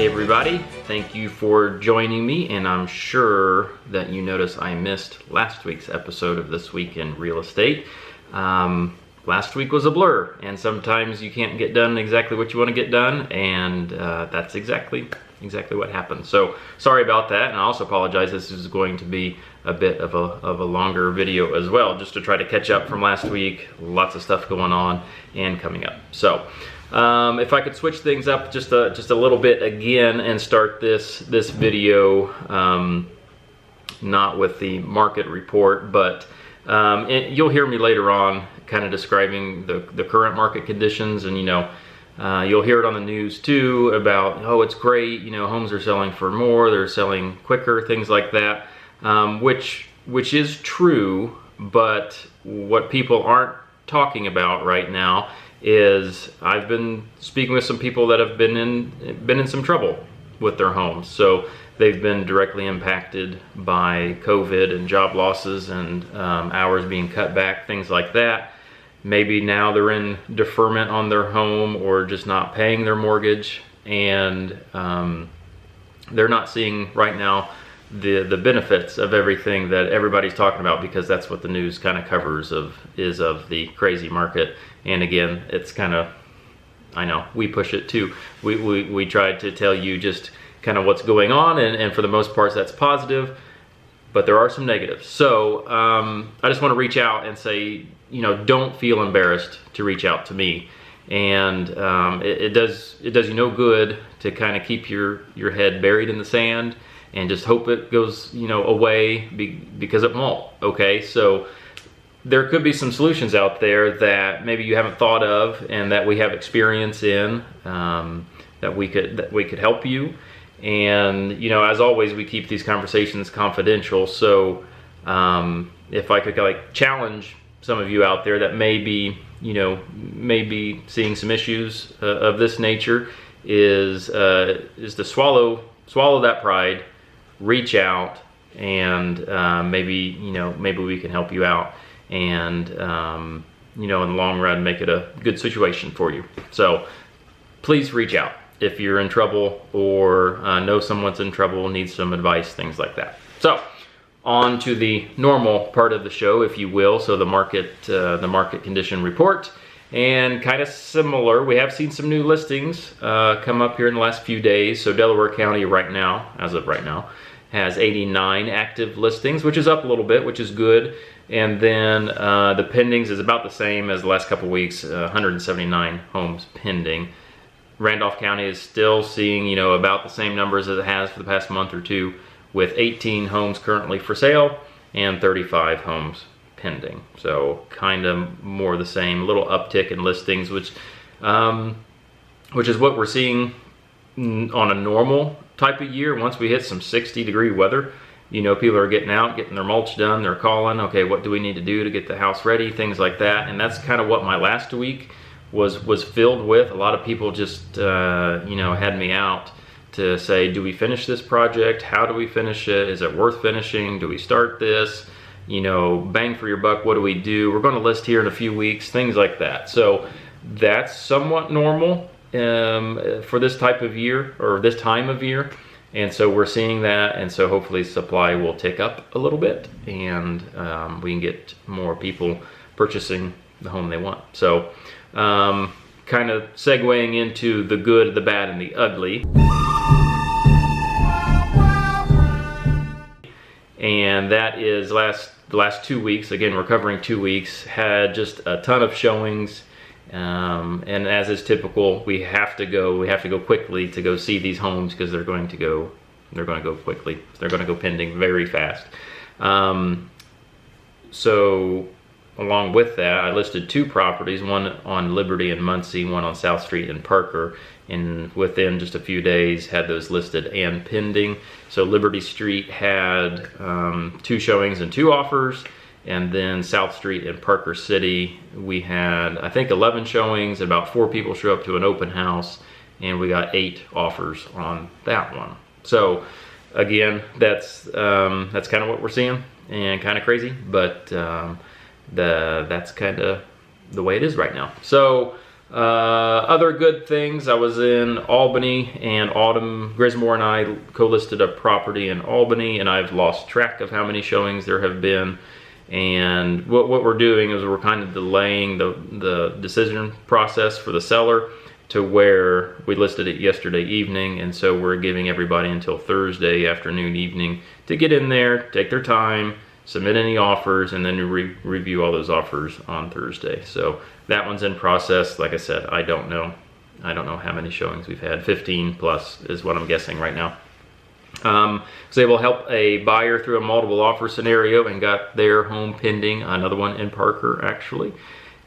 Hey everybody, thank you for joining me, and I'm sure that you noticed I missed last week's episode of This Week in Real Estate. Last week was a blur, and sometimes you can't get done exactly what you want to get done, and that's exactly what happened. So sorry about that, and I also apologize. This is going to be a bit of a longer video as well, just to try to catch up from last week. Lots of stuff going on and coming up. So if I could switch things up just a little bit again and start this video not with the market report, but you'll hear me later on kind of describing the current market conditions, and you'll hear it on the news too about, oh, it's great, homes are selling for more, they're selling quicker, things like that, which is true, but what people aren't talking about right now is I've been speaking with some people that have been in some trouble with their homes. So they've been directly impacted by COVID and job losses and hours being cut back, things like that. Maybe now they're in deferment on their home or just not paying their mortgage, and they're not seeing right now the benefits of everything that everybody's talking about, because that's what the news kind of covers of the crazy market. And again, it's kind of, I know we push it too. We tried to tell you just kind of what's going on, and for the most part that's positive, but there are some negatives. So I just want to reach out and say, don't feel embarrassed to reach out to me. And it does you no good to kind of keep your head buried in the sand and just hope it goes away, because it won't. Okay, so there could be some solutions out there that maybe you haven't thought of and that we have experience in, that we could help you. And as always, we keep these conversations confidential. So if I could challenge some of you out there that may be seeing some issues of this nature, is to swallow that pride, reach out, and maybe we can help you out, and in the long run make it a good situation for you. So please reach out if you're in trouble or know someone's in trouble, needs some advice, things like that. So on to the normal part of the show, if you will. So the market condition report, and kind of similar, we have seen some new listings come up here in the last few days. So Delaware County right now, as of right now, has 89 active listings, which is up a little bit, which is good. And then the pendings is about the same as the last couple weeks, 179 homes pending. Randolph County is still seeing, about the same numbers as it has for the past month or two, with 18 homes currently for sale and 35 homes pending. So kind of more the same, a little uptick in listings, which is what we're seeing on a normal type of year. Once we hit some 60-degree weather, people are getting out, getting their mulch done, they're calling, okay, what do we need to do to get the house ready, things like that. And that's kind of what my last week was filled with. A lot of people just had me out to say, do we finish this project? How do we finish it? Is it worth finishing? Do we start this? Bang for your buck, what do we do? We're going to list here in a few weeks, things like that. So that's somewhat normal for this type of year, or this time of year. And so we're seeing that, and so hopefully supply will tick up a little bit, and we can get more people purchasing the home they want. So kind of segueing into the good, the bad, and the ugly. And that is the last 2 weeks, again, we're covering 2 weeks, had just a ton of showings. And as is typical, we have to go quickly to go see these homes, because they're going to go quickly. They're going to go pending very fast. So along with that, I listed 2 properties, one on Liberty and Muncie, one on South Street in Parker, and within just a few days had those listed and pending. So Liberty Street had 2 showings and 2 offers. And then South Street in Parker City, we had, I think, 11 showings, and about 4 people show up to an open house, and we got 8 offers on that one. So again, that's kind of what we're seeing, and kind of crazy, but that's kind of the way it is right now. So Other good things, I was in Albany, and Autumn Grismore and I co-listed a property in Albany, and I've lost track of how many showings there have been. And what we're doing is we're kind of delaying the decision process for the seller to where we listed it yesterday evening, and so we're giving everybody until Thursday afternoon, evening to get in there, take their time, submit any offers, and then review all those offers on Thursday. So that one's in process. Like I said, I don't know how many showings we've had. 15 plus is what I'm guessing right now. Was able to help a buyer through a multiple offer scenario and got their home pending, another one in Parker actually.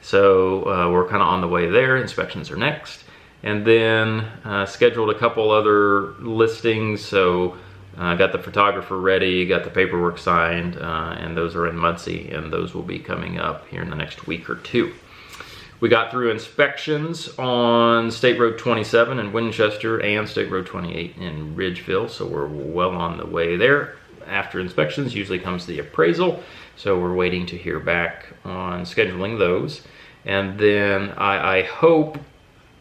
So we're kind of on the way there. Inspections are next. And then scheduled a couple other listings. So got the photographer ready, got the paperwork signed, and those are in Muncie, and those will be coming up here in the next week or two. We got through inspections on State Road 27 in Winchester and State Road 28 in Ridgeville, so we're well on the way there. After inspections usually comes the appraisal, so we're waiting to hear back on scheduling those. And then I hope,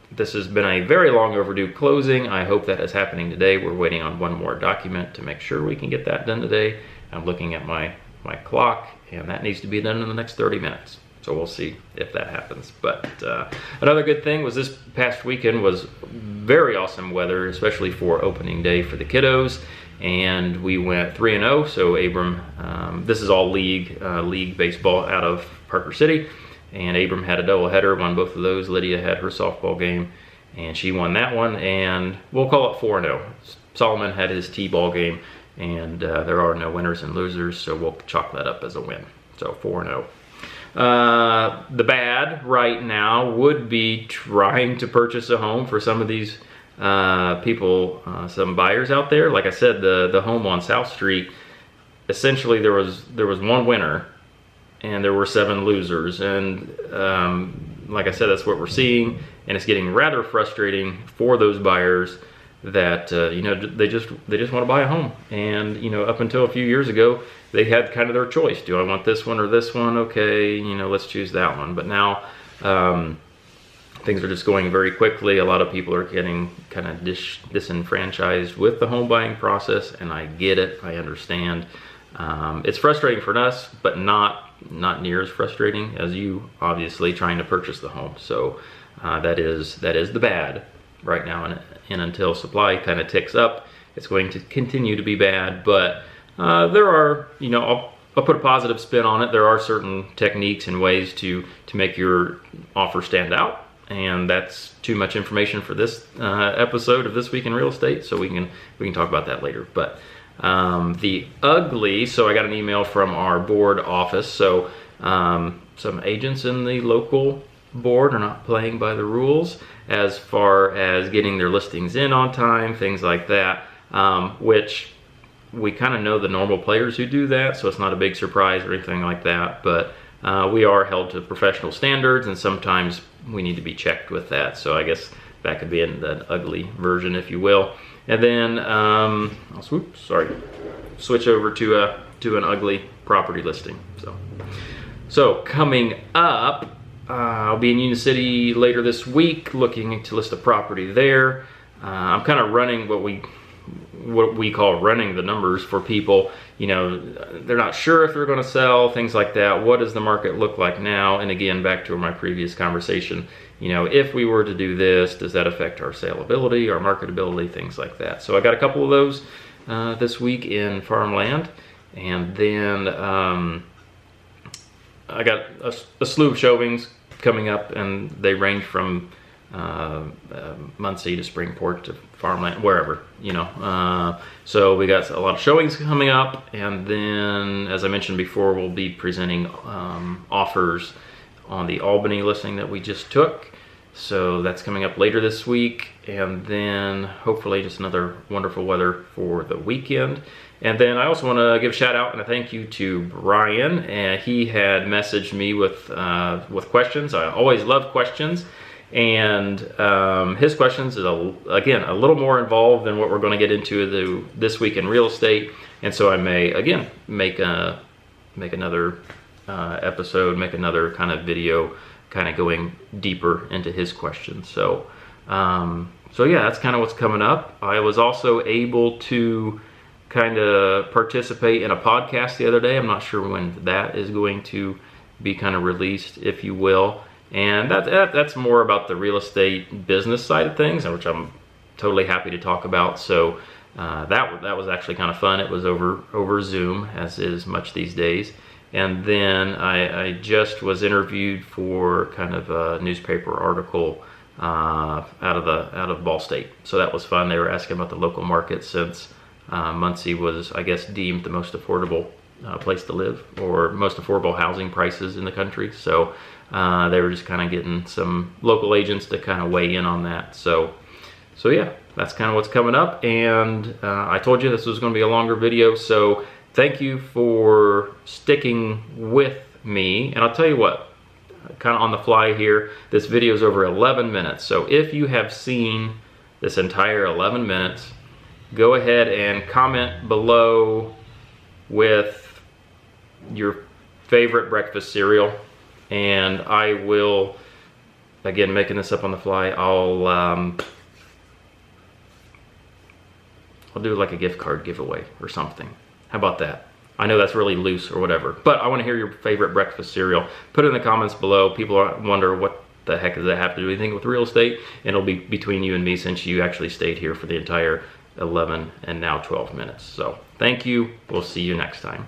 this has been a very long overdue closing, I hope that is happening today. We're waiting on one more document to make sure we can get that done today. I'm looking at my clock, and that needs to be done in the next 30 minutes. So we'll see if that happens. But another good thing was this past weekend was very awesome weather, especially for opening day for the kiddos. And we went 3-0. So Abram, this is all league baseball out of Parker City. And Abram had a doubleheader, won both of those. Lydia had her softball game, and she won that one. And we'll call it 4-0. Solomon had his T-ball game, and there are no winners and losers, so we'll chalk that up as a win. So 4-0. The bad right now would be trying to purchase a home for some of these people, some buyers out there. Like I said, the home on South Street, essentially there was one winner and there were 7 losers, and like I said, that's what we're seeing, and it's getting rather frustrating for those buyers that they just want to buy a home. And up until a few years ago, they had kind of their choice. Do I want this one or this one? Okay, let's choose that one. But now things are just going very quickly. A lot of people are getting kind of disenfranchised with the home buying process, and I get it. I understand. It's frustrating for us, but not near as frustrating as you obviously trying to purchase the home. So that is the bad right now, and until supply kind of ticks up, it's going to continue to be bad. But there are, I'll put a positive spin on it. There are certain techniques and ways to make your offer stand out, and that's too much information for this episode of This Week in Real Estate, so we can talk about that later. But the ugly, so I got an email from our board office. So some agents in the local board are not playing by the rules as far as getting their listings in on time, things like that, which we kind of know the normal players who do that, so it's not a big surprise or anything like that. But we are held to professional standards, and sometimes we need to be checked with that. So I guess that could be in the ugly version, if you will. And then I'll switch over to an ugly property listing. So coming up, I'll be in Union City later this week, looking to list a property there. I'm kind of running what we call running the numbers for people. They're not sure if they're going to sell, things like that. What does the market look like now? And again, back to my previous conversation, if we were to do this, does that affect our saleability, our marketability, things like that? So I got a couple of those this week in farmland, and then I got a slew of showings coming up, and they range from Muncie to Springport to farmland, wherever, so we got a lot of showings coming up. And then, as I mentioned before, we'll be presenting offers on the Albany listing that we just took. So that's coming up later this week, and then hopefully just another wonderful weather for the weekend. And then I also want to give a shout out and a thank you to Brian. And he had messaged me with questions. I always love questions. And his questions is, again, a little more involved than what we're going to get into This Week in Real Estate. And so I may, again, make another episode, make another kind of video, kind of going deeper into his questions. So, so yeah, that's kind of what's coming up. I was also able to kind of participate in a podcast the other day. I'm not sure when that is going to be kind of released, if you will. And that's more about the real estate business side of things, which I'm totally happy to talk about. So that was actually kind of fun. It was over Zoom, as is much these days. And then I just was interviewed for kind of a newspaper article out of Ball State. So that was fun. They were asking about the local market, since Muncie was, I guess, deemed the most affordable place to live, or most affordable housing prices in the country. So they were just kind of getting some local agents to kind of weigh in on that. So yeah, that's kind of what's coming up. And I told you this was going to be a longer video, so thank you for sticking with me. And I'll tell you what, kind of on the fly here, this video is over 11 minutes. So if you have seen this entire 11 minutes, go ahead and comment below with your favorite breakfast cereal, and I will, again, making this up on the fly, I'll do like a gift card giveaway or something. How about that? I know that's really loose or whatever, but I want to hear your favorite breakfast cereal. Put it in the comments below. People wonder, what the heck does that have to do anything with real estate? And it'll be between you and me, since you actually stayed here for the entire 11 and now 12 minutes. So thank you. We'll see you next time.